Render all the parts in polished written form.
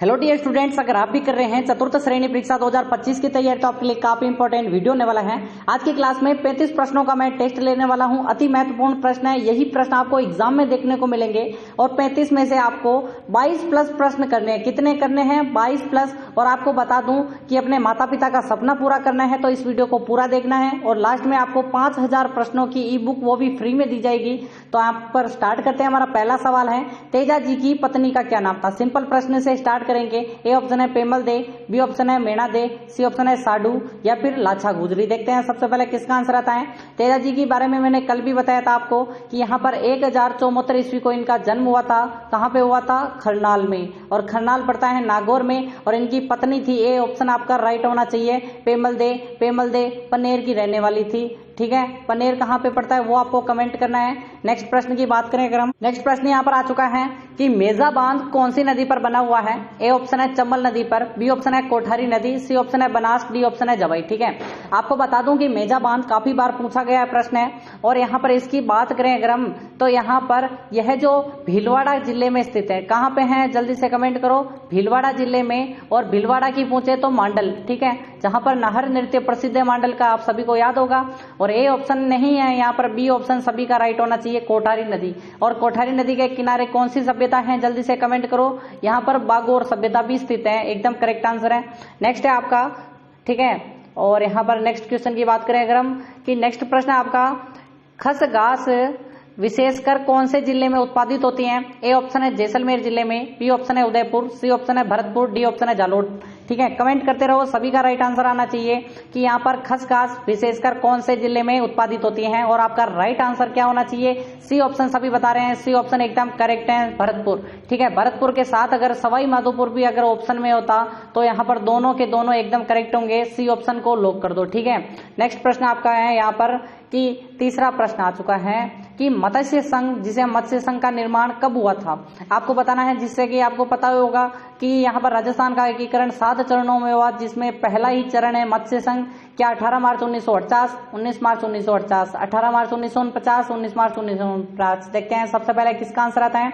Hello dear students, अगर आप भी कर रहे हैं चतुर्थ श्रेणी परीक्षा 2025 की तैयारी तो आपके लिए काफी इंपॉर्टेंट वीडियो होने वाला है। आज की क्लास में 35 प्रश्नों का मैं टेस्ट लेने वाला हूं। अति महत्वपूर्ण प्रश्न है, यही प्रश्न आपको एग्जाम में देखने को मिलेंगे और 35 में से आपको 22 प्लस प्रश्न करने हैं। कितने करने हैं? 22 प्लस। और आपको बता दूं कि अपने माता पिता का सपना पूरा करना है तो इस वीडियो को पूरा देखना है और लास्ट में आपको 5000 प्रश्नों की ई बुक वो भी फ्री में दी जाएगी। तो आप पर स्टार्ट करते हैं। हमारा पहला सवाल है, तेजा जी की पत्नी का क्या नाम था? सिंपल प्रश्न से स्टार्ट करेंगे। ए ऑप्शन है पेमल दे, बी ऑप्शन है मेणा दे, सी ऑप्शन है साडू या फिर लाछा गुजरी। देखते हैं सबसे पहले किसका आंसर आता है। तेजा जी के बारे में मैंने कल भी बताया था आपको कि यहाँ पर 1074 ईस्वी को इनका जन्म हुआ था। कहाँ पे हुआ था? खरनाल में। और खरनाल पड़ता है नागौर में। और इनकी पत्नी थी, ए ऑप्शन आपका राइट होना चाहिए, पेमल दे। पेमल दे पनेर की रहने वाली थी। ठीक है, पनेर कहाँ पे पड़ता है वो आपको कमेंट करना है। नेक्स्ट प्रश्न की बात करें अगर हम, नेक्स्ट प्रश्न यहाँ पर आ चुका है कि मेजा बांध कौन सी नदी पर बना हुआ है? ए ऑप्शन है चंबल नदी पर, बी ऑप्शन है कोठारी नदी, सी ऑप्शन है बनास, डी ऑप्शन है जवाई। ठीक है, आपको बता दूं कि मेजा बांध काफी बार पूछा गया प्रश्न है। और यहाँ पर इसकी बात करें अगर हम तो यहाँ पर यह जो भीलवाड़ा जिले में स्थित है, कहाँ पे है जल्दी से कमेंट करो। भीलवाड़ा जिले में। और भीलवाड़ा की पूछे तो मांडल, ठीक है, जहां पर नाहर नृत्य प्रसिद्ध है मांडल का, आप सभी को याद होगा। और ए ऑप्शन नहीं है यहाँ पर, बी ऑप्शन सभी का राइट होना चाहिए, कोठारी नदी। और कोठारी नदी के किनारे कौन सी सभ्यता है जल्दी से कमेंट करो। यहाँ पर बागोर सभ्यता भी स्थित है, एकदम करेक्ट आंसर है। नेक्स्ट है आपका, ठीक है, और यहाँ पर नेक्स्ट क्वेश्चन की बात करें अगर हम कि नेक्स्ट प्रश्न आपका, खसगास विशेषकर कौन से जिले में उत्पादित होती हैं? ए ऑप्शन है जैसलमेर जिले में, बी ऑप्शन है उदयपुर, सी ऑप्शन है भरतपुर, डी ऑप्शन है जालोर। ठीक है, कमेंट करते रहो, सभी का राइट आंसर आना चाहिए कि यहाँ पर खसखस विशेषकर कौन से जिले में उत्पादित होती हैं। और आपका राइट आंसर क्या होना चाहिए? सी ऑप्शन सभी बता रहे हैं, सी ऑप्शन एकदम करेक्ट है, भरतपुर। ठीक है, भरतपुर के साथ अगर सवाई माधोपुर भी अगर ऑप्शन में होता तो यहाँ पर दोनों के दोनों एकदम करेक्ट होंगे। सी ऑप्शन को लॉक कर दो। ठीक है, नेक्स्ट प्रश्न आपका है यहाँ पर कि तीसरा प्रश्न आ चुका है कि मत्स्य संघ, जिसे मत्स्य संघ का निर्माण कब हुआ था? आपको बताना है, जिससे कि आपको पता होगा कि यहाँ पर राजस्थान का एकीकरण 7 चरणों में हुआ, जिसमें पहला ही चरण है मत्स्य संघ। क्या 18 मार्च 1948, 19 मार्च 1948, 18 मार्च 1949, 19 मार्च 1949? देखते हैं सबसे पहले किसका आंसर आता है।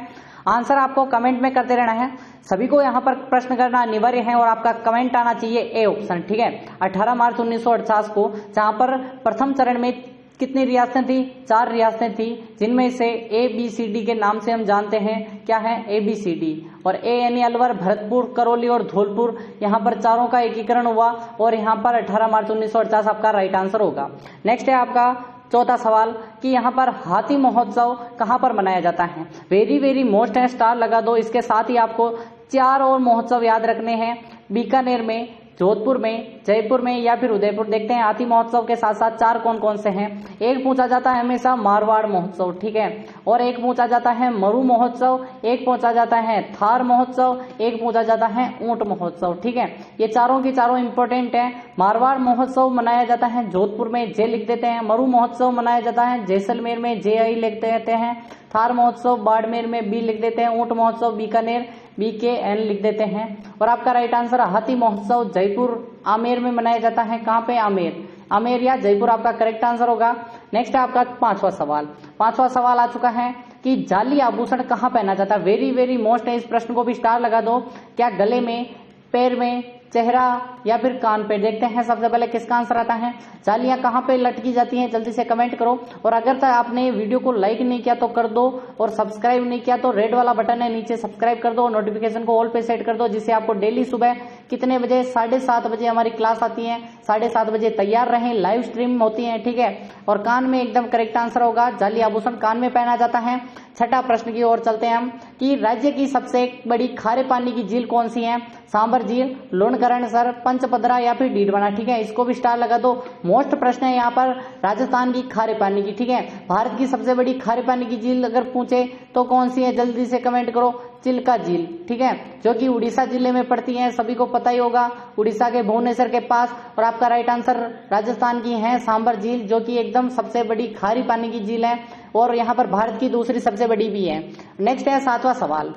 आंसर आपको कमेंट में करते रहना है, सभी को यहाँ पर प्रश्न करना अनिवार्य है और आपका कमेंट आना चाहिए ए ऑप्शन। ठीक है, 18 मार्च 1948 को, जहां पर प्रथम चरण में कितनी रियासतें थी? 4 रियासतें थी, जिनमें से ABCD के नाम से हम जानते हैं। क्या है? ABCD। और A यानी अलवर, भरतपुर, करौली और धौलपुर, यहाँ पर चारों का एकीकरण हुआ और यहाँ पर 18 मार्च 1948 आपका राइट आंसर होगा। नेक्स्ट है आपका चौथा सवाल कि यहाँ पर हाथी महोत्सव कहाँ पर मनाया जाता है? वेरी वेरी मोस्ट है, स्टार लगा दो। इसके साथ ही आपको 4 और महोत्सव याद रखने हैं, बीकानेर में, जोधपुर में, जयपुर में या फिर उदयपुर। देखते हैं हाथी महोत्सव के साथ साथ 4 कौन कौन से हैं। एक पूछा जाता है हमेशा मारवाड़ महोत्सव, ठीक है, और एक पूछा जाता है मरु महोत्सव, एक पूछा जाता है थार महोत्सव, एक पूछा जाता है ऊंट महोत्सव। ठीक है, ये चारों की चारों इंपॉर्टेंट है। मारवाड़ महोत्सव मनाया जाता है जोधपुर में, जे लिख देते हैं। मरु महोत्सव मनाया जाता है जैसलमेर में, जे आई लिख देते हैं। थार महोत्सव बाड़मेर में, बी लिख देते हैं। ऊंट महोत्सव बीकानेर, BKN लिख देते हैं। और आपका राइट आंसर हाथी महोत्सव जयपुर आमेर में मनाया जाता है। कहाँ पे? आमेर। आमेर या जयपुर आपका करेक्ट आंसर होगा। नेक्स्ट है आपका पांचवा सवाल। पांचवा सवाल आ चुका है कि जाली आभूषण कहाँ पहना जाता है? वेरी वेरी मोस्ट है, इस प्रश्न को भी स्टार लगा दो। क्या गले में, पैर में, चेहरा या फिर कान पे? देखते हैं सबसे पहले किसका आंसर आता है। जालियां कहाँ पे लटकी जाती हैं जल्दी से कमेंट करो। और अगर तक आपने वीडियो को लाइक नहीं किया तो कर दो, और सब्सक्राइब नहीं किया तो रेड वाला बटन है नीचे, सब्सक्राइब कर दो और नोटिफिकेशन को ऑल पे सेट कर दो, जिससे आपको डेली सुबह कितने बजे? 7:30 बजे हमारी क्लास आती है। 7:30 बजे तैयार रहें, लाइव स्ट्रीम होती है। ठीक है, और कान में एकदम करेक्ट आंसर होगा, जाली आभूषण कान में पहना जाता है। छठा प्रश्न की ओर चलते हैं हम कि राज्य की सबसे बड़ी खारे पानी की झील कौन सी है? सांबर झील, लोणकरणसर, पंचपदरा या फिर डीडवाना? ठीक है, इसको भी स्टार लगा दो। मोस्ट प्रश्न है यहाँ पर राजस्थान की खारे पानी की। ठीक है, भारत की सबसे बड़ी खारे पानी की झील अगर पूछे तो कौन सी है जल्दी से कमेंट करो। चिल्का झील, ठीक है, जो कि उड़ीसा जिले में पड़ती है, सभी को पता ही होगा, उड़ीसा के भुवनेश्वर के पास। और आपका राइट आंसर राजस्थान की है सांबर झील, जो कि एकदम सबसे बड़ी खारी पानी की झील है और यहाँ पर भारत की दूसरी सबसे बड़ी भी है। नेक्स्ट है 7वां सवाल।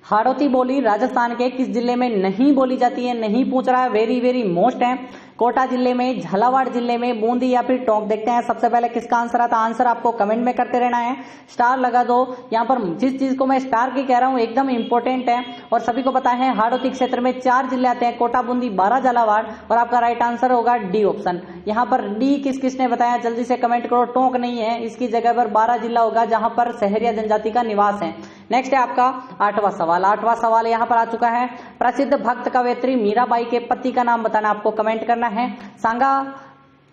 हाड़ौती बोली राजस्थान के किस जिले में नहीं बोली जाती है? नहीं पूछ रहा है, वेरी वेरी मोस्ट है। कोटा जिले में, झालावाड़ जिले में, बूंदी या फिर टोंक। देखते हैं सबसे पहले किसका आंसर आता है। आंसर आपको कमेंट में करते रहना है, स्टार लगा दो। यहाँ पर जिस चीज को मैं स्टार की कह रहा हूँ एकदम इंपॉर्टेंट है और सभी को पता है। हाड़ौती क्षेत्र में 4 जिले आते हैं, कोटा, बूंदी, बारा, झालावाड़, और आपका राइट आंसर होगा डी ऑप्शन। यहाँ पर डी किस किसने बताया जल्दी से कमेंट करो। टोंक नहीं है, इसकी जगह पर बारा जिला होगा जहां पर सहरिया जनजाति का निवास है। नेक्स्ट है आपका 8वां सवाल। 8वां सवाल यहाँ पर आ चुका है। प्रसिद्ध भक्त कवयित्री मीराबाई के पति का नाम बताना, आपको कमेंट करना है। सांगा,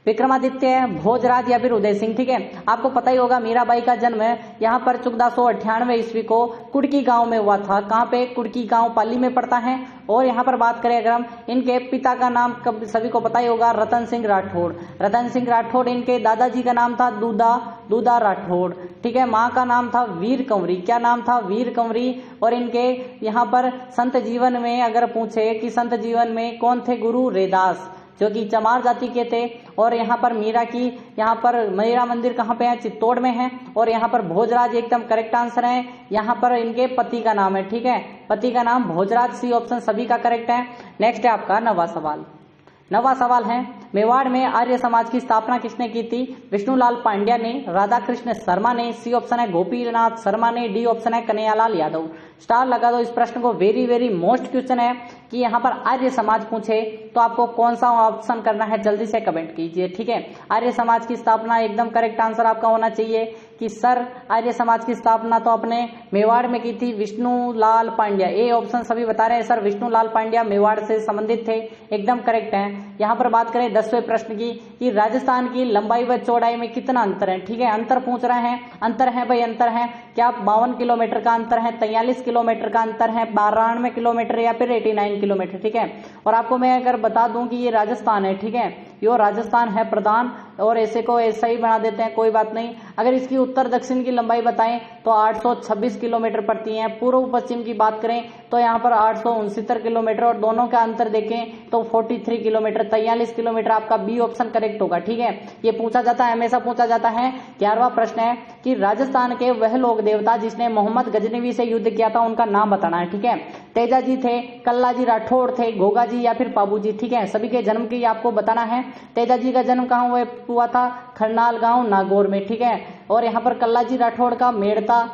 विक्रमादित्य, भोजराज या फिर उदय सिंह। ठीक है, आपको पता ही होगा मीराबाई का जन्म यहाँ पर 1498 ईस्वी को कुड़की गांव में हुआ था। कहाँ पे? कुड़की गांव पाली में पड़ता है। और यहाँ पर बात करें अगर हम, इनके पिता का नाम सभी को पता ही होगा, रतन सिंह राठौड़। रतन सिंह राठौड़। इनके दादाजी का नाम था दूधा राठौड़। ठीक है, माँ का नाम था वीर कंवरी। क्या नाम था? वीर कंवरी। और इनके यहाँ पर संत जीवन में अगर पूछे कि संत जीवन में कौन थे? गुरु रैदास, जो कि चमार जाति के थे। और यहाँ पर मीरा मंदिर कहाँ पे है? चित्तौड़ में है। और यहाँ पर भोजराज एकदम करेक्ट आंसर है। यहाँ पर इनके पति का नाम है। ठीक है, पति का नाम भोजराज। सी ऑप्शन सभी का करेक्ट है। नेक्स्ट है आपका 9वां सवाल। 9वां सवाल है, मेवाड़ में आर्य समाज की स्थापना किसने की थी? विष्णुलाल पांड्या ने, राधा कृष्ण शर्मा ने। सी ऑप्शन है गोपीनाथ शर्मा ने। डी ऑप्शन है कन्हैयालाल यादव। स्टार लगा दो इस प्रश्न को। वेरी वेरी मोस्ट क्वेश्चन है कि यहाँ पर आर्य समाज पूछे तो आपको कौन सा ऑप्शन करना है, जल्दी से कमेंट कीजिए। ठीक है, आर्य समाज की स्थापना एकदम करेक्ट आंसर आपका होना चाहिए कि सर आर्य समाज की स्थापना तो अपने मेवाड़ में की थी विष्णुलाल पांड्या। ए ऑप्शन सभी बता रहे हैं सर विष्णुलाल पांड्या मेवाड़ से संबंधित थे, एकदम करेक्ट है। यहाँ पर बात करें 10वें प्रश्न की कि राजस्थान की लंबाई व चौड़ाई में कितना अंतर है। ठीक है, अंतर पूछ रहे हैं। अंतर है भाई, अंतर है क्या? 52 किलोमीटर का अंतर है, 43 किलोमीटर का अंतर है, 92 किलोमीटर या फिर 89 किलोमीटर। ठीक है, और आपको मैं अगर बता दूं कि ये राजस्थान है। ठीक है, यो राजस्थान है प्रधान, और ऐसे को ऐसा ही बना देते हैं, कोई बात नहीं। अगर इसकी उत्तर दक्षिण की लंबाई बताएं तो 826 किलोमीटर पड़ती है। पूर्व पश्चिम की बात करें तो यहाँ पर 869 किलोमीटर, और दोनों का अंतर देखें तो 43 किलोमीटर, 43 किलोमीटर। आपका बी ऑप्शन करेक्ट होगा। ठीक है, ये पूछा जाता है, हमेशा पूछा जाता है। 11वां प्रश्न है कि राजस्थान के वह लोक देवता जिसने मोहम्मद गजनवी से युद्ध किया था उनका नाम बताना है। ठीक है, तेजा जी थे, कल्ला जी राठौड़ थे, घोगा जी या फिर पाबू जी। ठीक है, सभी के जन्म की आपको बताना है। तेजा जी का जन्म कहाँ हुआ था? खरनाल गांव नागौर में। ठीक है, और यहाँ पर कल्ला जी राठौड़ का मेड़ता।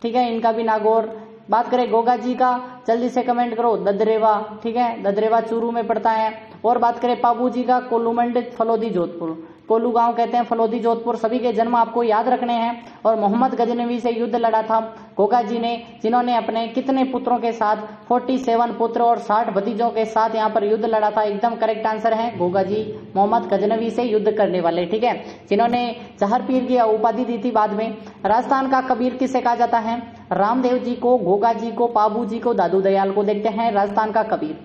ठीक है, इनका भी नागौर। बात करें गोगा जी का, जल्दी से कमेंट करो, ददरेवा। ठीक है, ददरेवा चूरू में पड़ता है। और बात करें पाबू जी का, कोलूमंड फलोदी जोधपुर, कोलू गांव कहते हैं, फलोदी जोधपुर। सभी के जन्म आपको याद रखने हैं। और मोहम्मद गजनवी से युद्ध लड़ा था गोगा जी ने, जिन्होंने अपने कितने पुत्रों के साथ? 47 पुत्र और 60 भतीजों के साथ यहाँ पर युद्ध लड़ा था। एकदम करेक्ट आंसर है गोगा जी, मोहम्मद गजनवी से युद्ध करने वाले। ठीक है, जिन्होंने जहर पीर की उपाधि दी थी बाद में। राजस्थान का कबीर किसे कहा जाता है? रामदेव जी को, गोगा जी को, पाबू जी को, दादू दयाल को। देखते हैं राजस्थान का कबीर।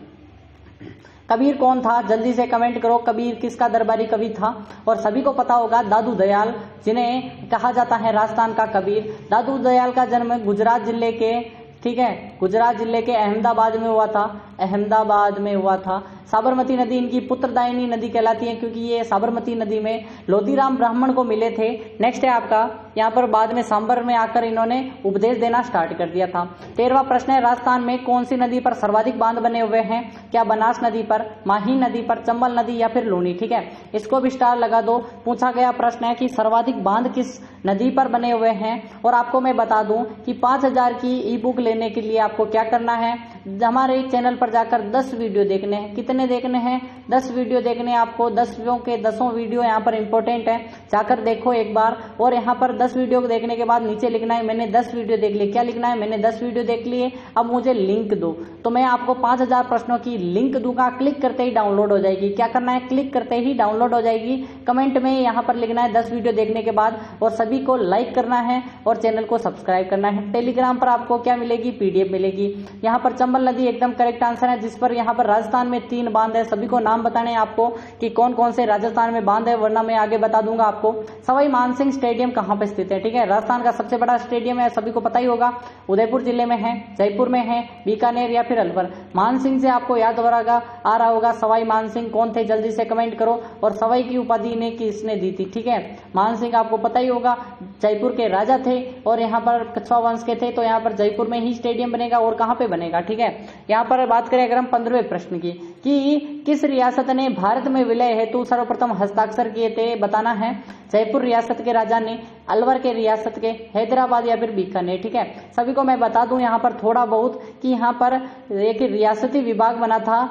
कबीर कौन था? जल्दी से कमेंट करो, कबीर किसका दरबारी कवि था? और सभी को पता होगा दादू दयाल, जिन्हें कहा जाता है राजस्थान का कबीर। दादू दयाल का जन्म गुजरात जिले के, ठीक है, गुजरात जिले के अहमदाबाद में हुआ था। अहमदाबाद में हुआ था। साबरमती नदी इनकी पुत्रदायिनी नदी कहलाती है, क्योंकि ये साबरमती नदी में लोधीराम ब्राह्मण को मिले थे। नेक्स्ट है आपका, यहाँ पर बाद में सांबर में आकर इन्होंने उपदेश देना स्टार्ट कर दिया था। 13वां प्रश्न है, राजस्थान में कौन सी नदी पर सर्वाधिक बांध बने हुए हैं? क्या बनास नदी पर, माही नदी पर, चंबल नदी या फिर लूनी? ठीक है, इसको भी स्टार लगा दो। पूछा गया प्रश्न है कि सर्वाधिक बांध किस नदी पर बने हुए हैं। और आपको मैं बता दूं कि 5000 की ई बुक लेने के लिए आपको क्या करना है? हमारे चैनल पर जाकर 10 वीडियो देखने हैं। कितने देखने हैं? 10 वीडियो देखने हैं आपको। 10 के 10 वीडियो यहाँ पर इंपॉर्टेंट है, जाकर देखो एक बार। और यहाँ पर 10 वीडियो को देखने के बाद नीचे लिखना है मैंने 10 वीडियो देख लिए। क्या लिखना है? मैंने 10 वीडियो देख लिए, अब मुझे लिंक दो। तो मैं आपको 5000 प्रश्नों की लिंक दूंगा, क्लिक करते ही डाउनलोड हो जाएगी। क्या करना है? क्लिक करते ही डाउनलोड हो जाएगी। कमेंट में यहाँ पर लिखना है 10 वीडियो देखने के बाद, और सभी को लाइक करना है और चैनल को सब्सक्राइब करना है। टेलीग्राम पर आपको क्या मिलेगी? PDF मिलेगी। यहाँ पर चंबल नदी एकदम करेक्ट आंसर है, जिस पर यहाँ पर राजस्थान में 3 बांध है। सभी को नाम बताने हैं आपको कि कौन कौन से राजस्थान में बांध है, वरना मैं आगे बता दूंगा आपको। सवाई मानसिंह स्टेडियम कहाँ पे स्थित है? ठीक है, राजस्थान का सबसे बड़ा स्टेडियम है, सभी को पता ही होगा। उदयपुर जिले में है, जयपुर में है, बीकानेर या फिर अलवर। मान सिंह से आपको याद आ रहा होगा, सवाई मान सिंह कौन थे, जल्दी से कमेंट करो। और सवाई की उपाधि ने किसने दी थी, ठीक है। मान सिंह आपको पता ही होगा जयपुर के राजा थे और यहाँ पर कछवा वंश के थे, तो यहाँ पर जयपुर में ही स्टेडियम बनेगा और कहाँ पे बनेगा, ठीक है। यहाँ पर बात करें अगर हम 15वें प्रश्न की कि किस रियासत ने भारत में विलय हेतु सर्वप्रथम हस्ताक्षर किए थे, बताना है। जयपुर रियासत के राजा ने, अलवर के रियासत के, हैदराबाद या फिर बीकानेर, ठीक है। सभी को मैं बता दूं यहाँ पर थोड़ा बहुत कि यहाँ पर एक रियासती विभाग बना था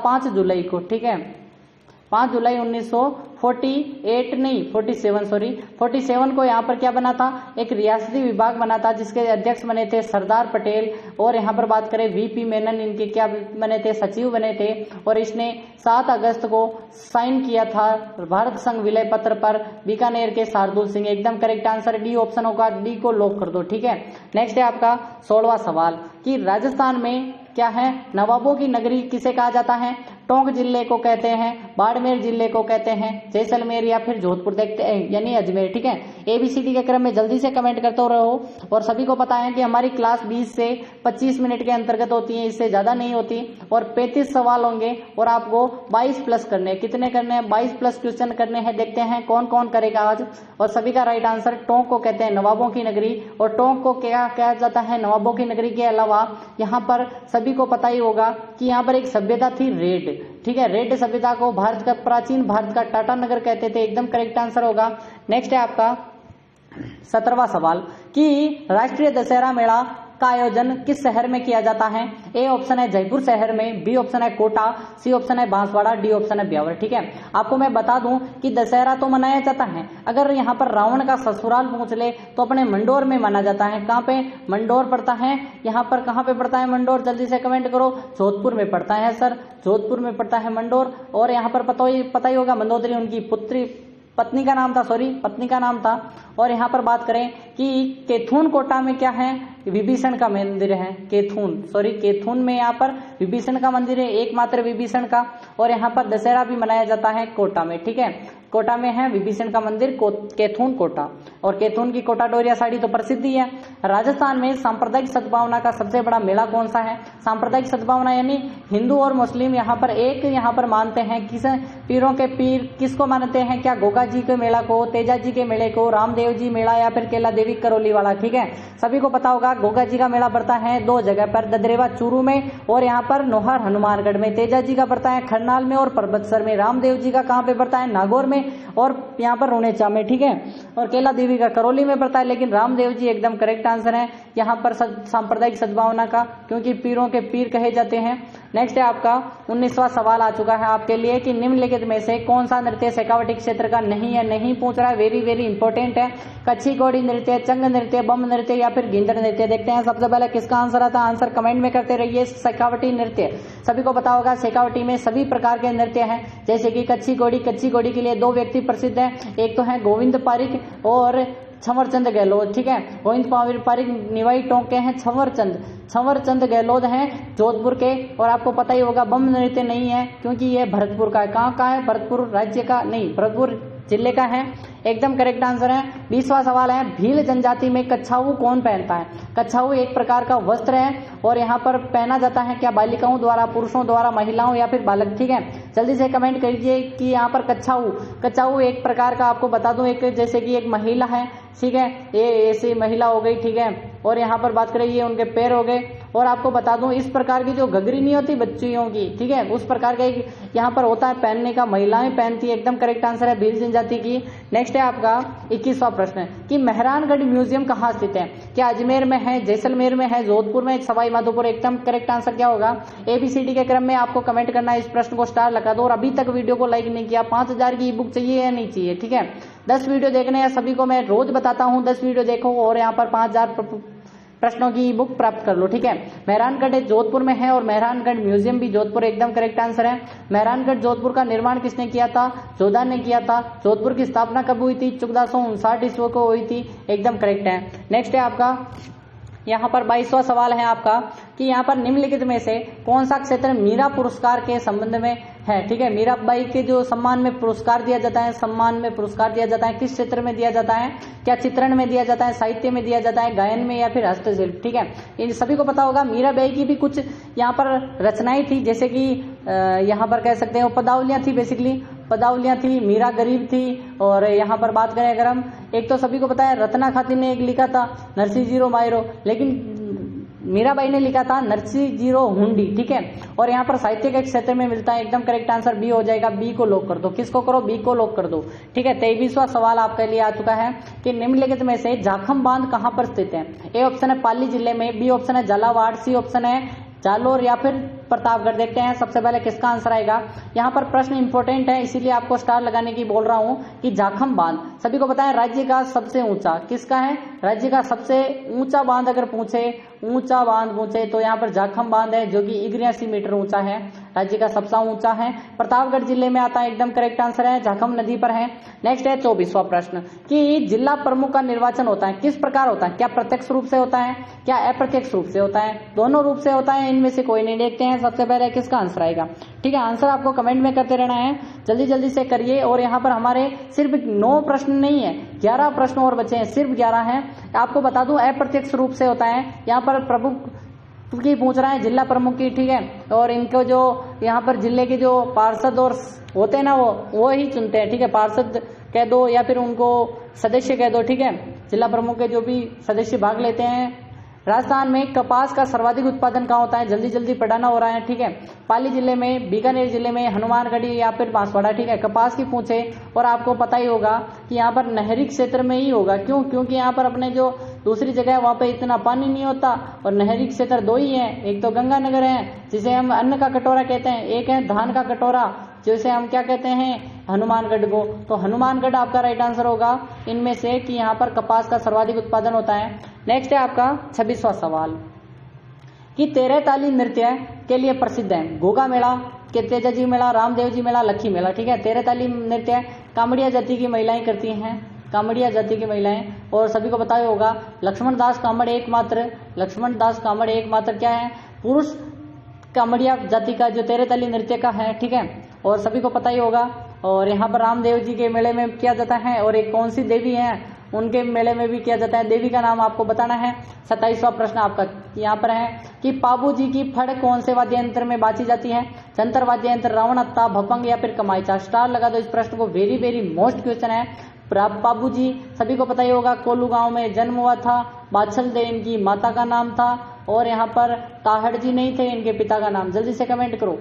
5 जुलाई को, ठीक है। 5 जुलाई 47 को यहाँ पर क्या बना था, एक रियासती विभाग बना था जिसके अध्यक्ष बने थे सरदार पटेल। और यहाँ पर बात करें वीपी मेनन, इनके क्या बने थे, सचिव बने थे। और इसने 7 अगस्त को साइन किया था भारत संघ विलय पत्र पर बीकानेर के शार्दुल सिंह। एकदम करेक्ट आंसर डी ऑप्शन होगा, डी को लॉक कर दो, ठीक है। नेक्स्ट है आपका 16वां सवाल कि राजस्थान में क्या है, नवाबों की नगरी किसे कहा जाता है। टोंक जिले को कहते हैं, बाड़मेर जिले को कहते हैं, जैसलमेर या फिर जोधपुर, देखते हैं यानी अजमेर, ठीक है। एबीसीडी के क्रम में जल्दी से कमेंट करते रहो। और सभी को पता है कि हमारी क्लास 20 से 25 मिनट के अंतर्गत होती है, इससे ज्यादा नहीं होती। और 35 सवाल होंगे और आपको 22 प्लस करने हैं। कितने करने हैं, 22 प्लस क्वेश्चन करने हैं। देखते हैं कौन कौन करेगा आज। और सभी का राइट आंसर, टोंक को कहते हैं नवाबों की नगरी। और टोंक को क्या कहा जाता है, नवाबों की नगरी के अलावा यहाँ पर सभी को पता ही होगा कि यहाँ पर एक सभ्यता थी रेड, ठीक है। रेड सभ्यता को भारत का प्राचीन भारत का टाटा नगर कहते थे। एकदम करेक्ट आंसर होगा। नेक्स्ट है आपका 17वां सवाल कि राष्ट्रीय दशहरा मेला का आयोजन किस शहर में किया जाता है। ए ऑप्शन है जयपुर शहर में, बी ऑप्शन है कोटा, सी ऑप्शन है बांसवाड़ा, डी ऑप्शन है ब्यावर, ठीक है। आपको मैं बता दूं कि दशहरा तो मनाया जाता है, अगर यहाँ पर रावण का ससुराल पूछ ले तो अपने मंडोर में माना जाता है। कहाँ पे, मंडोर पड़ता है। यहाँ पर कहाँ पे पड़ता है मंडोर, जल्दी से कमेंट करो। जोधपुर में पड़ता है सर, जोधपुर में पड़ता है मंडोर। और यहाँ पर पता ही होगा मंदोदरी उनकी पत्नी का नाम था। और यहाँ पर बात करें कि केथून कोटा में क्या है, विभीषण का मंदिर है। केथून में यहाँ पर विभीषण का मंदिर है, एकमात्र विभीषण का। और यहाँ पर दशहरा भी मनाया जाता है कोटा में, ठीक है। कोटा में है विभीषण का मंदिर, केथून कोटा। और केथून की कोटा डोरिया साड़ी तो प्रसिद्ध ही है। राजस्थान में सांप्रदायिक सद्भावना का सबसे बड़ा मेला कौन सा है। सांप्रदायिक सद्भावना यानी हिंदू और मुस्लिम यहाँ पर मानते हैं। किस पीरों के पीर किसको मानते हैं, क्या गोगा जी के मेला को, तेजा जी के मेले को, रामदेव जी मेला या फिर केला देवी करौली वाला, ठीक है। सभी को पता होगा गोगा जी का मेला पड़ता है 2 जगह पर, ददरेवा चूरू में और यहाँ पर नोहर हनुमानगढ़ में। तेजा जी का पड़ता है खरनाल में और परबतसर में। रामदेव जी का कहाँ पे पड़ता है, नागौर में और यहाँ पर रुणेचा में, ठीक है। और केला देवी का करौली में पड़ता है। लेकिन रामदेव जी एकदम करेक्ट आंसर है यहाँ पर सांप्रदायिक सद्भावना का, क्योंकि पीरों के पीर कहे जाते हैं। नेक्स्ट है आपका 19वां सवाल आ चुका है आपके लिए कि निम्नलिखित में से कौन सा नृत्य शेखावटी क्षेत्र का नहीं है। नहीं पूछ रहा है, वेरी वेरी इंपॉर्टेंट है। कच्छी घोड़ी नृत्य, चंग नृत्य, बम नृत्य या फिर गिंदड़ नृत्य। देखते हैं सबसे पहले किसका आंसर आता है। आंसर कमेंट में करते रहिए। शेखावटी नृत्य सभी को पता होगा, शेखावटी में सभी प्रकार के नृत्य हैं, जैसे कि कच्छी घोड़ी के लिए 2 व्यक्ति प्रसिद्ध हैं, एक तो है गोविंद पारिक और छंवरचंद गहलोत, ठीक है। गोविंद पारिक निवाई टोंक के हैं, छंवरचंद गहलोत हैं जोधपुर के। और आपको पता ही होगा बम नृत्य नहीं है क्योंकि ये भरतपुर का है। कहाँ का है, भरतपुर राज्य का नहीं, भरतपुर जिले का है। एकदम करेक्ट आंसर है। 20वां सवाल है भील जनजाति में कच्छाऊ कौन पहनता है। कच्छाऊ एक प्रकार का वस्त्र है और यहाँ पर पहना जाता है क्या बालिकाओं द्वारा, पुरुषों द्वारा, महिलाओं या फिर बालक, ठीक है। जल्दी से कमेंट करिए कि यहाँ पर कच्छाऊ एक प्रकार का, आपको बता दूं, एक जैसे कि एक महिला है, ठीक है। ये ऐसी महिला हो गई, ठीक है। और यहाँ पर बात करें ये उनके पैर हो गए। और आपको बता दूं इस प्रकार की जो घघरी नहीं होती बच्चियों की, ठीक है, उस प्रकार का एक यहाँ पर होता है पहनने का, महिलाएं पहनती है। एकदम करेक्ट आंसर है भील जनजाति की। नेक्स्ट है आपका 21वां प्रश्न कि मेहरानगढ़ म्यूजियम कहाँ स्थित है। क्या अजमेर में है, जैसलमेर में है, जोधपुर में, सवाई माधोपुर। एकदम करेक्ट आंसर क्या होगा, एबीसीडी के क्रम में आपको कमेंट करना है। इस प्रश्न को स्टार लगा दो। और अभी तक वीडियो को लाइक नहीं किया, 5000 की ई बुक चाहिए या नहीं चाहिए, ठीक है। 10 वीडियो देखने हैं सभी को, मैं रोज बताता हूँ 10 वीडियो देखो और यहाँ पर 5000 प्रश्नों की बुक प्राप्त कर लो, ठीक है। मेहरानगढ़ जोधपुर में है और मेहरानगढ़ म्यूजियम भी जोधपुर। एकदम करेक्ट आंसर है। मेहरानगढ़ जोधपुर का निर्माण किसने किया था, जोधा ने किया था। जोधपुर की स्थापना कब हुई थी, 1459 ईस्वी को हुई थी। एकदम करेक्ट है। नेक्स्ट है आपका यहाँ पर 22वां सवाल है आपका कि यहाँ पर निम्नलिखित में से कौन सा क्षेत्र मीरा पुरस्कार के संबंध में है। ठीक है, मीराबाई के जो सम्मान में पुरस्कार दिया जाता है, सम्मान में पुरस्कार दिया जाता है, किस क्षेत्र में दिया जाता है? क्या चित्रण में दिया जाता है, साहित्य में दिया जाता है, गायन में या फिर हस्तशिल्प। ठीक है, इन सभी को पता होगा। मीराबाई की भी कुछ यहाँ पर रचनाएं थी, जैसे कि यहाँ पर कह सकते हैं पदावलियां थी, बेसिकली पदावलियां थी। मीरा गरीब थी। और यहाँ पर बात करें अगर हम, एक तो सभी को पता है रत्ना खाती ने एक लिखा था नरसी जीरो मायरो, लेकिन मीराबाई ने लिखा था नरसी जीरो हुंडी। ठीक है, और यहाँ पर साहित्य के क्षेत्र में मिलता है। एकदम करेक्ट आंसर बी हो जाएगा। बी को लॉक कर दो। किसको करो? बी को लॉक कर दो। ठीक है, 23वां सवाल आपके लिए आ चुका है कि निम्नलिखित में से जाखम बांध कहां पर स्थित है? ए ऑप्शन है पाली जिले में, बी ऑप्शन है झालावाड़, सी ऑप्शन है जालोर या फिर प्रतापगढ़। देखते हैं सबसे पहले किसका आंसर आएगा। यहाँ पर प्रश्न इंपॉर्टेंट है, इसीलिए आपको स्टार लगाने की बोल रहा हूं कि जाखम बांध सभी को पता है राज्य का सबसे ऊंचा, किसका है? राज्य का सबसे ऊंचा बांध अगर पूछे, ऊंचा बांध पूछे तो यहाँ पर जाखम बांध है, जो कि 81 मीटर ऊंचा है, राज्य का सबसे ऊंचा है। प्रतापगढ़ जिले में आता है। एकदम करेक्ट आंसर है, जाखम नदी पर है। नेक्स्ट है 24वां प्रश्न कि जिला प्रमुख का निर्वाचन होता है किस प्रकार होता है? क्या प्रत्यक्ष रूप से होता है, क्या अप्रत्यक्ष रूप से होता है? दोनों रूप से होता है, इनमें से कोई नहीं। देखते हैं सबसे पहले किसका आंसर आएगा। ठीक है, आंसर आपको कमेंट में करते रहना है, जल्दी जल्दी से करिए। और यहाँ पर हमारे सिर्फ 9 प्रश्न नहीं है, 11 प्रश्न और बचे हैं, सिर्फ 11 हैं। आपको बता दूं अप्रत्यक्ष रूप से होता है। यहाँ पर प्रमुख की पूछ रहा है, जिला प्रमुख की। ठीक है, और इनको जो यहाँ पर जिले के जो पार्षद और होते हैं ना, वो ही चुनते हैं। ठीक है, पार्षद कह दो या फिर उनको सदस्य कह दो। ठीक है, जिला प्रमुख के जो भी सदस्य भाग लेते हैं। राजस्थान में कपास का सर्वाधिक उत्पादन कहाँ होता है? जल्दी जल्दी पढ़ाना हो रहा है। ठीक है, पाली जिले में, बीकानेर जिले में, हनुमानगढ़ी या फिर बांसवाड़ा। ठीक है, कपास की पूछे और आपको पता ही होगा कि यहाँ पर नहरी क्षेत्र में ही होगा। क्यों? क्योंकि यहाँ पर अपने जो दूसरी जगह है वहां पे इतना पानी नहीं होता, और नहरी क्षेत्र 2 ही है, एक तो गंगानगर है जिसे हम अन्न का कटोरा कहते हैं, एक है धान का कटोरा जिसे हम क्या कहते हैं? हनुमानगढ़ को। तो हनुमानगढ़ आपका राइट आंसर होगा इनमें से कि यहाँ पर कपास का सर्वाधिक उत्पादन होता है। नेक्स्ट है आपका 26वां सवाल कि तेरहताली नृत्य के लिए प्रसिद्ध है। गोगा मेला, के तेजाजी मेला, रामदेव जी मेला, लखी मेला। ठीक है, तेरहताली नृत्य कामड़िया जाति की महिलाएं करती हैं, कामड़िया जाति की महिलाएं। और सभी को पता ही होगा लक्ष्मण दास कामड़ एकमात्र क्या है? पुरुष कामड़िया जाति का जो तेरहताली नृत्य का है। ठीक है, और सभी को पता ही होगा। और यहाँ पर रामदेव जी के मेले में किया जाता है, और एक कौन सी देवी है उनके मेले में भी किया जाता है, देवी का नाम आपको बताना है। 27वां प्रश्न आपका यहाँ पर है कि पाबू जी की फड़ कौन से वाद्य यंत्र में बाजी जाती है? जंतर वाद्य यंत्र, रावणत्ता, भपंग या फिर कमाईचा। स्टार लगा दो इस प्रश्न को, वेरी वेरी मोस्ट क्वेश्चन है। पाबू जी सभी को पता ही होगा कोलू गांव में जन्म हुआ था, बाछल दे इनकी माता का नाम था, और यहाँ पर ताहड़ जी नहीं थे इनके पिता का नाम। जल्दी से कमेंट करो,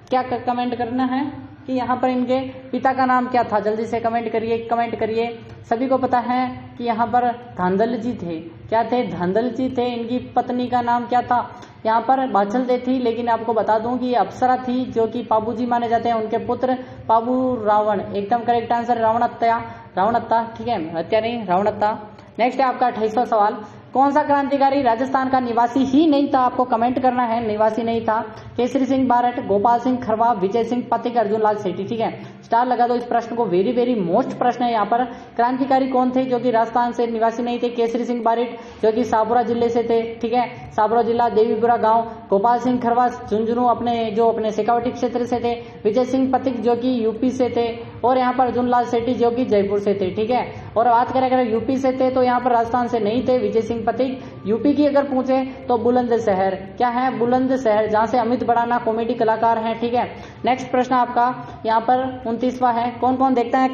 क्या कमेंट करना है कि यहाँ पर इनके पिता का नाम क्या था? जल्दी से कमेंट करिए। सभी को पता है कि यहाँ पर धांधल जी थे। क्या थे? धांधल जी थे। इनकी पत्नी का नाम क्या था? यहाँ पर बाछल दे थी, लेकिन आपको बता दूं कि अप्सरा थी जो कि पाबूजी माने जाते हैं। उनके पुत्र पाबू रावण। एकदम करेक्ट आंसर रावणत्ता। ठीक है, हत्या नहीं, रावणत्ता। नेक्स्ट है आपका 28वां सवाल, कौन सा क्रांतिकारी राजस्थान का निवासी ही नहीं था? आपको कमेंट करना है, निवासी नहीं था। केसरी सिंह बारट, गोपाल सिंह खरवा, विजय सिंह पथिक, अर्जुन लाल सेठी। ठीक है, स्टार लगा दो इस प्रश्न को, वेरी वेरी मोस्ट प्रश्न है। यहाँ पर क्रांतिकारी कौन थे जो कि राजस्थान से निवासी नहीं थे? केसरी सिंह बारट जो कि साबुरा जिले से थे। ठीक है, साबुरा जिला, देवीपुरा गांव। गोपाल सिंह खरवा झुंझुनू अपने शेखावटी क्षेत्र से थे। विजय सिंह पथिक जो कि यूपी से थे, और यहाँ पर अर्जुन लाल सेठी जो कि जयपुर से थे। ठीक है, और बात करें अगर यूपी से थे तो यहाँ पर राजस्थान से नहीं थे विजय सिंह पथिक। यूपी की अगर पूछे तो बुलंदशहर। क्या है? बुलंदशहर, जहां से अमित बड़ाना कॉमेडी कलाकार हैं। ठीक है, नेक्स्ट प्रश्न आपका यहाँ पर 29वां है, कौन कौन देखता है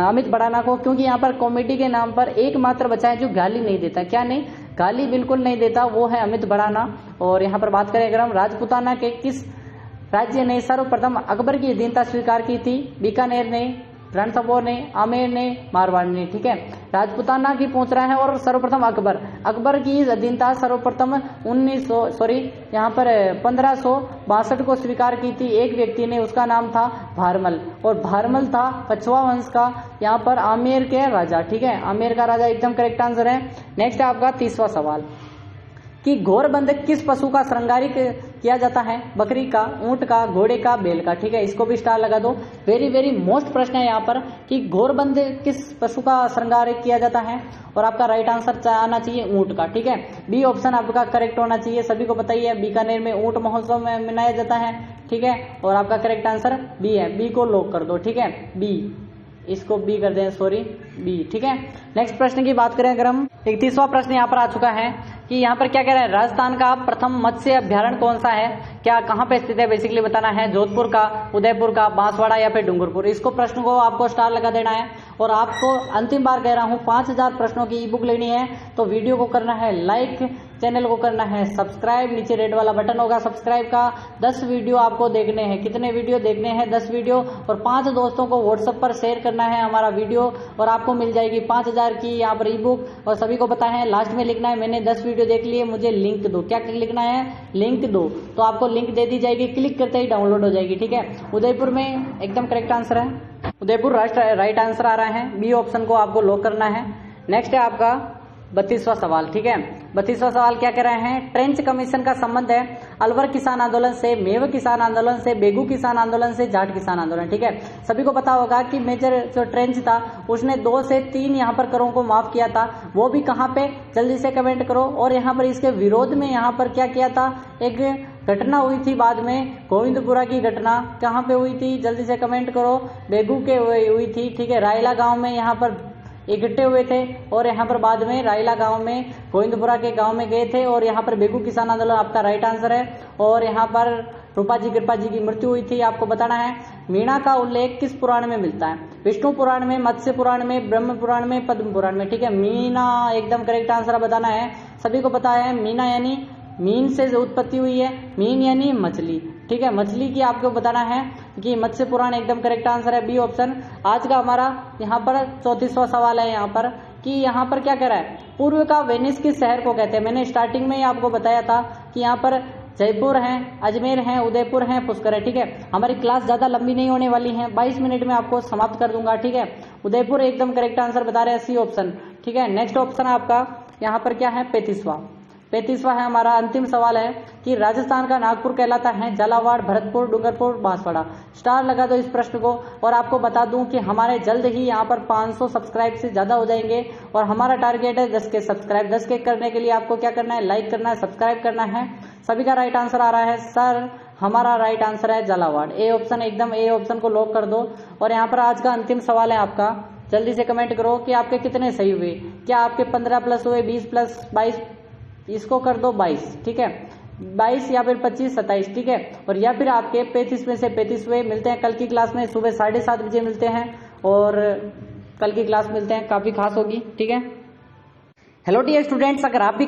अमित बड़ाना को? क्योंकि यहाँ पर कॉमेडी के नाम पर एकमात्र बचा है जो गाली नहीं देता। क्या नहीं? गाली बिल्कुल नहीं देता, वो है अमित बड़ाना। और यहाँ पर बात करें अगर हम राजपूताना के किस राज्य ने सर्वप्रथम अकबर की अधीनता स्वीकार की थी? बीकानेर ने, रणथंभौर ने, आमेर ने, मारवाड़ ने। ठीक है, राजपूताना की पूछ रहा है, और सर्वप्रथम अकबर की अधीनता सर्वप्रथम 1562 को स्वीकार की थी एक व्यक्ति ने, उसका नाम था भारमल, और भारमल था कछुआ वंश का यहाँ पर आमेर के राजा। ठीक है, आमेर का राजा एकदम करेक्ट आंसर है। नेक्स्ट है आपका 30वां सवाल कि घोरबंद किस पशु का श्रृंगारिक किया जाता है? बकरी का, ऊंट का, घोड़े का, बैल का। ठीक है, इसको भी स्टार लगा दो। वेरी वेरी मोस्ट प्रश्न है यहाँ पर कि घोरबंद किस पशु का श्रृंगारिक किया जाता है? और आपका राइट आंसर आना चाहिए ऊंट का। ठीक है, बी ऑप्शन आपका करेक्ट होना चाहिए। सभी को पता ही है बीकानेर में ऊंट महोत्सव में मनाया जाता है। ठीक है, और आपका करेक्ट आंसर बी है। बी को लॉक कर दो। ठीक है, बी, इसको बी कर दें, सॉरी बी। ठीक है, नेक्स्ट प्रश्न की बात करें अगर हम, 31वां प्रश्न यहाँ पर आ चुका है कि यहाँ पर क्या कह रहा है? राजस्थान का प्रथम मत्स्य अभ्यारण्य कौन सा है? क्या कहाँ पे स्थित है? बेसिकली बताना है। जोधपुर का, उदयपुर का, बांसवाड़ा या फिर डूंगरपुर। इसको प्रश्न को आपको स्टार लगा देना है। और आपको अंतिम बार कह रहा हूँ 5000 प्रश्नों की ई बुक लेनी है तो वीडियो को करना है लाइक, चैनल को करना है सब्सक्राइब, नीचे रेड वाला बटन होगा सब्सक्राइब का। 10 वीडियो आपको देखने हैं। कितने वीडियो देखने हैं? 10 वीडियो। और 5 दोस्तों को व्हाट्सएप पर शेयर करना है हमारा वीडियो और आपको मिल जाएगी 5000 की यहाँ पर ई बुक। और सभी को पता है लास्ट में लिखना है मैंने 10 वीडियो देख लिए, मुझे लिंक दो। क्या लिखना है? लिंक दो। तो आपको लिंक दे दी जाएगी, क्लिक करते ही डाउनलोड हो जाएगी। ठीक है, उदयपुर में एकदम करेक्ट आंसर है। उदयपुर राइट आंसर आ रहा है। बी ऑप्शन को आपको लॉक करना है। नेक्स्ट है आपका 32वां सवाल। ठीक है, 32वां सवाल क्या कह रहे हैं? ट्रेंच कमीशन का संबंध है अलवर किसान आंदोलन से, मेव किसान आंदोलन से, बेगू किसान आंदोलन से, जाट किसान आंदोलन। ठीक है, सभी को पता होगा कि मेजर जो ट्रेंच था उसने 2 से 3 यहाँ पर करों को माफ किया था। वो भी कहाँ पे? जल्दी से कमेंट करो। और यहाँ पर इसके विरोध में यहाँ पर क्या किया था? एक घटना हुई थी बाद में, गोविंदपुरा की घटना। कहाँ पे हुई थी? जल्दी से कमेंट करो। बेगू के हुई थी। ठीक है, रायला गांव में यहाँ पर इकट्ठे हुए थे और यहाँ पर बाद में रायला गांव में, गोविंदपुरा के गांव में गए थे। और यहाँ पर बेगू किसान आंदोलन आपका राइट आंसर है। और यहाँ पर रूपा जी कृपा जी की मृत्यु हुई थी। आपको बताना है मीणा का उल्लेख किस पुराण में मिलता है? विष्णु पुराण में, मत्स्य पुराण में, ब्रह्म पुराण में, पद्म पुराण में। ठीक है, मीना एकदम करेक्ट आंसर बताना है। सभी को पता है मीना यानी मीन से उत्पत्ति हुई है। मीन यानी मछली। ठीक है, मछली की आपको बताना है कि मत्स्य पुराण एकदम करेक्ट आंसर है, बी ऑप्शन। आज का हमारा यहाँ पर 34वां सवाल है यहाँ पर कि यहाँ पर क्या कह रहा है? पूर्व का वेनिस किस शहर को कहते हैं? मैंने स्टार्टिंग में ही आपको बताया था कि यहाँ पर जयपुर है, अजमेर है, उदयपुर है, पुष्कर है। ठीक है, हमारी क्लास ज्यादा लंबी नहीं होने वाली है, 22 मिनट में आपको समाप्त कर दूंगा। ठीक है, उदयपुर एकदम करेक्ट आंसर बता रहे हैं, सी ऑप्शन। ठीक है, नेक्स्ट ऑप्शन आपका यहाँ पर क्या है? 35वां है हमारा अंतिम सवाल है कि राजस्थान का नागपुर कहलाता है झालावाड़, भरतपुर, डूंगरपुर, बांसवाड़ा। स्टार लगा दो इस प्रश्न को। और आपको बता दूं कि हमारे जल्द ही यहाँ पर 500 सब्सक्राइब से ज्यादा हो जाएंगे और हमारा टारगेट है 10 के सब्सक्राइब। 10 के करने के लिए आपको क्या करना है? लाइक करना है, सब्सक्राइब करना है। सभी का राइट आंसर आ रहा है सर, हमारा राइट आंसर है झालावाड़, ए ऑप्शन। एकदम ए ऑप्शन को लॉक कर दो। और यहाँ पर आज का अंतिम सवाल है आपका, जल्दी से कमेंट करो कि आपके कितने सही हुए। क्या आपके 15 प्लस हुए, 20 प्लस 22? इसको कर दो 22। ठीक है, 22 या फिर 25, 27। ठीक है, और या फिर आपके 35 में से 35 हुए। मिलते हैं कल की क्लास में, सुबह 7:30 बजे मिलते हैं और कल की क्लास मिलते हैं, काफी खास होगी। ठीक है, हेलो डियर स्टूडेंट्स, अगर आप भी